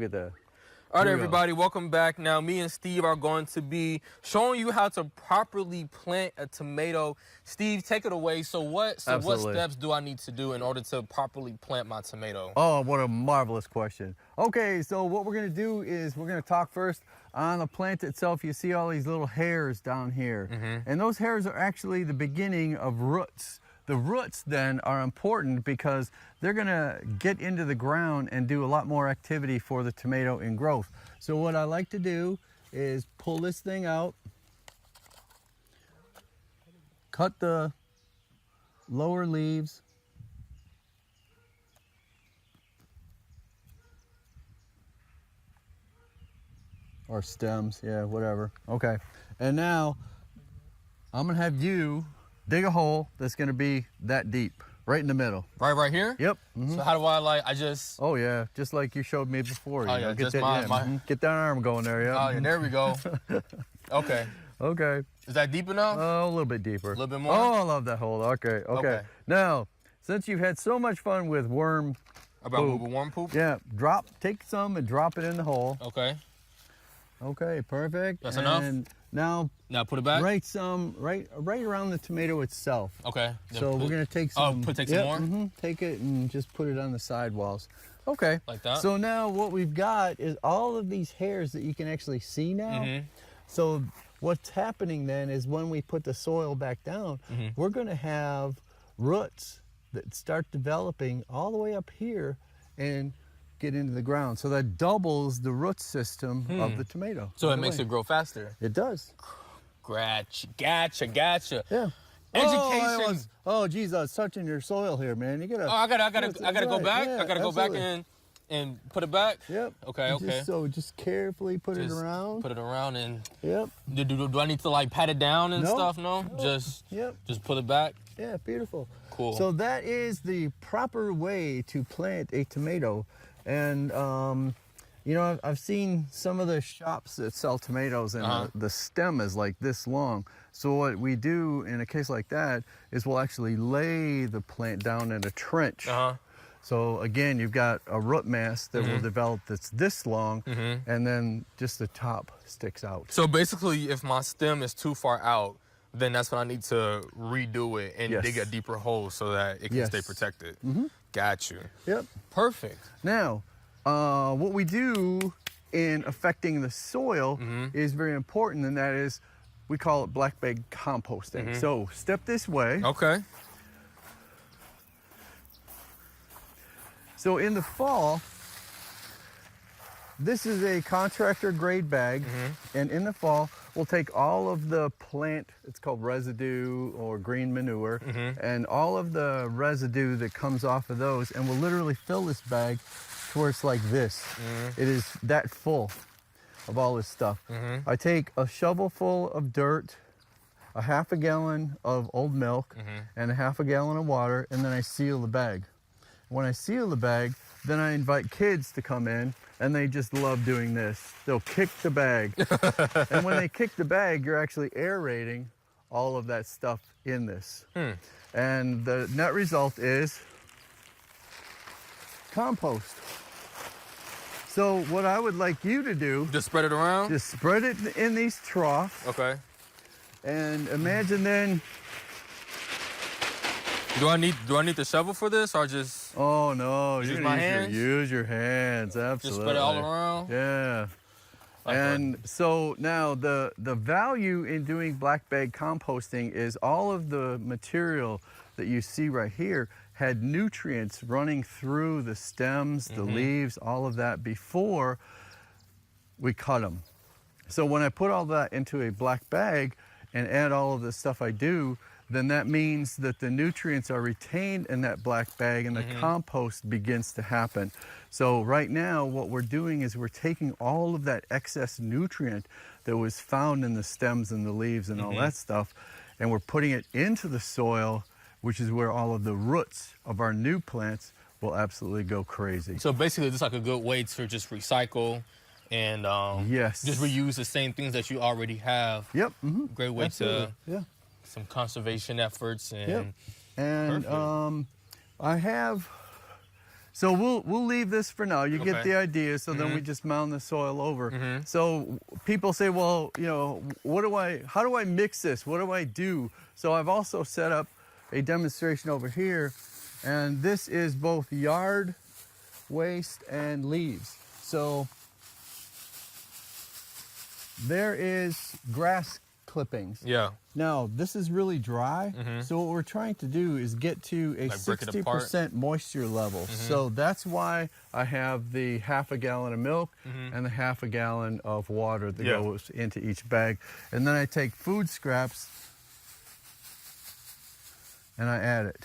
Look at that. All right, everybody, welcome back. Now, me and Steve are going to be showing you how to properly plant a tomato. Steve, take it away. So what steps do I need to do in order to properly plant my tomato? Oh, what a marvelous question. Okay, so what we're going to do is we're going to talk first on the plant itself. You see all these little hairs down here. And those hairs are actually the beginning of roots. The roots then are important because they're gonna get into the ground and do a lot more activity for the tomato in growth. So what I like to do is pull this thing out, cut the lower leaves, or stems, yeah, whatever. Okay, and now I'm gonna have you dig a hole that's gonna be that deep, right in the middle. Right here? Yep. So how do I just... Oh yeah, just like you showed me before. Oh you know, yeah, get just that, get that arm going there, yeah. Oh yeah, there we go. Okay. Okay. Is that deep enough? Oh, a little bit deeper. A little bit more? Oh, I love that hole. Okay. Now, since you've had so much fun with worm poop? Yeah, take some and drop it in the hole. Okay. Okay, perfect. That's enough? Now put it back? Right around the tomato itself. Okay. So we're going to take some. Oh, take some more? Take it and just put it on the sidewalls. Okay. Like that? So now what we've got is all of these hairs that you can actually see now. So what's happening then is when we put the soil back down, we're going to have roots that start developing all the way up here and get into the ground. So that doubles the root system of the tomato. So it makes it grow faster. It does. Gotcha. Yeah. Education. Oh, geez, I was touching your soil here, man. You gotta. Oh, I gotta go back. Yeah, I gotta go back and put it back. Yep. Okay. Just carefully put it around. Put it around and. Yep. Do I need to like pat it down and stuff? No. Just put it back. Yeah, beautiful. Cool. So that is the proper way to plant a tomato, and you know, I've seen some of the shops that sell tomatoes and the stem is like this long. So what we do in a case like that is we'll actually lay the plant down in a trench. So again, you've got a root mass that will develop that's this long, and then just the top sticks out. So basically, if my stem is too far out, then that's when I need to redo it and dig a deeper hole so that it can stay protected. Got you. Yep. Perfect. Now, what we do in affecting the soil is very important, and that is, we call it black bag composting. So step this way. Okay. So in the fall, this is a contractor grade bag, and in the fall, we'll take all of the plant, it's called residue or green manure, and all of the residue that comes off of those, and we'll literally fill this bag to where it's like this. It is that full of all this stuff. I take a shovel full of dirt, a half a gallon of old milk, and a half a gallon of water, and then I seal the bag. When I seal the bag, then I invite kids to come in, and they just love doing this. They'll kick the bag. And when they kick the bag, you're actually aerating all of that stuff in this. And the net result is compost. So what I would like you to do... Just spread it around? Just spread it in these troughs. Okay. And imagine then... Do I need the shovel for this, or just? Oh no! Use my hands. Use your hands, absolutely. Just spread it all around. Yeah. And so now the value in doing black bag composting is all of the material that you see right here had nutrients running through the stems, the leaves, all of that before we cut them. So when I put all that into a black bag and add all of the stuff I do, then that means that the nutrients are retained in that black bag and the compost begins to happen. So right now, what we're doing is we're taking all of that excess nutrient that was found in the stems and the leaves and all that stuff, and we're putting it into the soil, which is where all of the roots of our new plants will absolutely go crazy. So basically, this is like a good way to just recycle and just reuse the same things that you already have. Yep. Great way absolutely. to some conservation efforts and and I have So we'll leave this for now. You get the idea. So then Mm-hmm. we just mound the soil over. So people say, well, you know, how do I mix this? What do I do? So I've also set up a demonstration over here, and this is both yard waste and leaves. So there is grass clippings. Yeah. Now, this is really dry, so what we're trying to do is get to a Like break it apart? 60% moisture level. So that's why I have the half a gallon of milk and the half a gallon of water that goes into each bag. And then I take food scraps and I add it.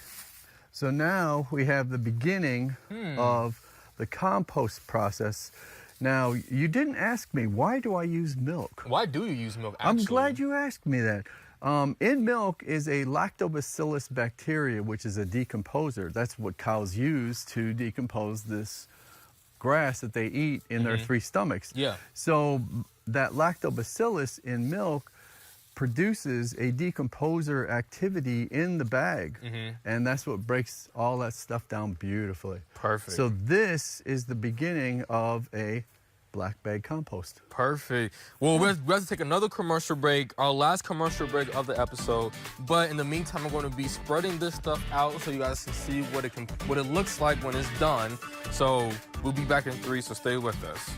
So now we have the beginning of the compost process. Now, you didn't ask me, why do I use milk? Why do you use milk, actually? I'm glad you asked me that. In milk is a lactobacillus bacteria, which is a decomposer. That's what cows use to decompose this grass that they eat in their 3 stomachs. Yeah. So that lactobacillus in milk produces a decomposer activity in the bag, and that's what breaks all that stuff down beautifully. Perfect. So this is the beginning of a black bag compost. Perfect. Well, we have to take another commercial break, our last commercial break of the episode. But in the meantime, I'm going to be spreading this stuff out so you guys can see what it looks like when it's done. So we'll be back in 3, so stay with us.